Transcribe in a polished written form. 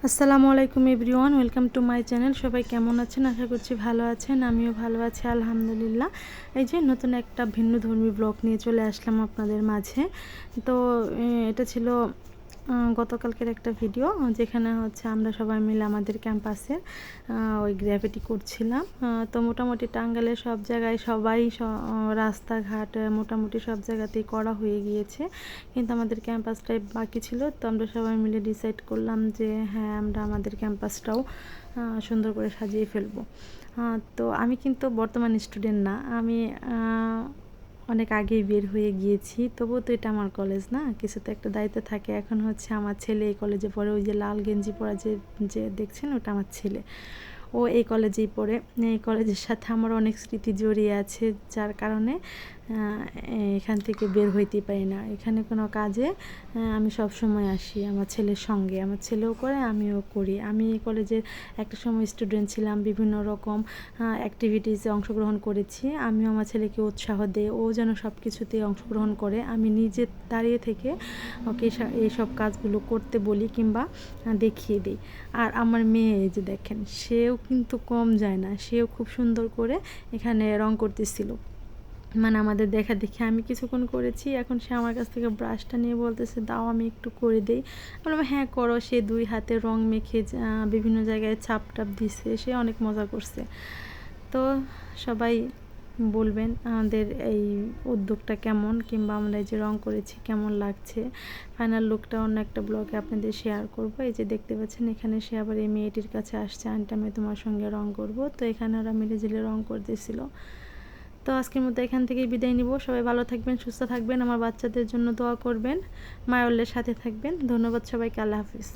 আসসালামু আলাইকুম everyone, welcome to my channel. সবাই কেমন আছেন? আশা করছি ভালো আছেন। আমিও ভালো আছি আলহামদুলিল্লাহ। এই যে নতুন একটা ভিন্নধর্মী ব্লগ নিয়ে চলে আসলাম আপনাদের মাঝে। তো এটা ছিল গতকালকের একটা ভিডিও, যেখানে হচ্ছে আমরা সবাই মিলে আমাদের ক্যাম্পাসে ওই গ্র্যাভিটি করছিলাম। তো মোটামুটি টাঙ্গাইলের সব জায়গায় সবাই রাস্তাঘাট মোটামুটি সব জায়গাতেই করা হয়ে গিয়েছে, কিন্তু আমাদের ক্যাম্পাসটাই বাকি ছিল। তো আমরা সবাই মিলে ডিসাইড করলাম যে হ্যাঁ, আমরা আমাদের ক্যাম্পাসটাও সুন্দর করে সাজিয়ে ফেলবো। তো আমি কিন্তু বর্তমান স্টুডেন্ট না, আমি অনেক আগেই বের হয়ে গিয়েছি। তবুও তো এটা আমার কলেজ না, কিছু তো একটা দায়িত্ব থাকে। এখন হচ্ছে আমার ছেলে এই কলেজে পড়ে, ওই যে লাল গেঞ্জি পরা যে যে দেখছেন ওটা আমার ছেলে, ও এই কলেজেই পড়ে। এই কলেজের সাথে আমার অনেক স্মৃতি জড়িয়ে আছে, যার কারণে এখান থেকে বের হইতেই পারি না। এখানে কোনো কাজে আমি সব সময় আসি আমার ছেলের সঙ্গে, আমার ছেলেও করে আমিও করি। আমি এই কলেজের একটা সময় স্টুডেন্ট ছিলাম, বিভিন্ন রকম অ্যাক্টিভিটিসে অংশগ্রহণ করেছি। আমিও আমার ছেলেকে উৎসাহ দেই, ও যেন সব কিছুতেই অংশগ্রহণ করে। আমি নিজে দাঁড়িয়ে থেকে ওকে এইসব কাজগুলো করতে বলি কিংবা দেখিয়ে দিই। আর আমার মেয়ে, এই যে দেখেন, সেও কিন্তু কম যায় না, সেও খুব সুন্দর করে এখানে রং করতেছিল। মানে আমাদের দেখা দেখি আমি কিছুক্ষণ করেছি, এখন সে আমার কাছ থেকে ব্রাশটা নিয়ে বলতেছে দাও আমি একটু করে দেই। বললাম হ্যাঁ করো। সে দুই হাতে রং মেখে বিভিন্ন জায়গায় ছাপ টাপ দিছে, সে অনেক মজা করছে। তো সবাই বলবেন আমাদের এই উদ্যোগটা কেমন, কিংবা আমরা এই যে রং করেছি কেমন লাগছে। ফাইনাল লুকটা অন্য একটা ব্লগে আপনাদের শেয়ার করব। এই যে দেখতে পাচ্ছেন, এখানে সে আবার এই মেয়েটির কাছে আসছে, আন্টি আমি তোমার সঙ্গে রং করব। তো এখানে ওরা মিলেঝিলে রং করতেছিল। তো আজকের মতো এখান থেকেই বিদায় নিব। সবাই ভালো থাকবেন, সুস্থ থাকবেন, আমার বাচ্চাদের জন্য দোয়া করবেন, মায়োল্লের সাথে থাকবেন। ধন্যবাদ সবাইকে, আল্লাহ হাফিজ।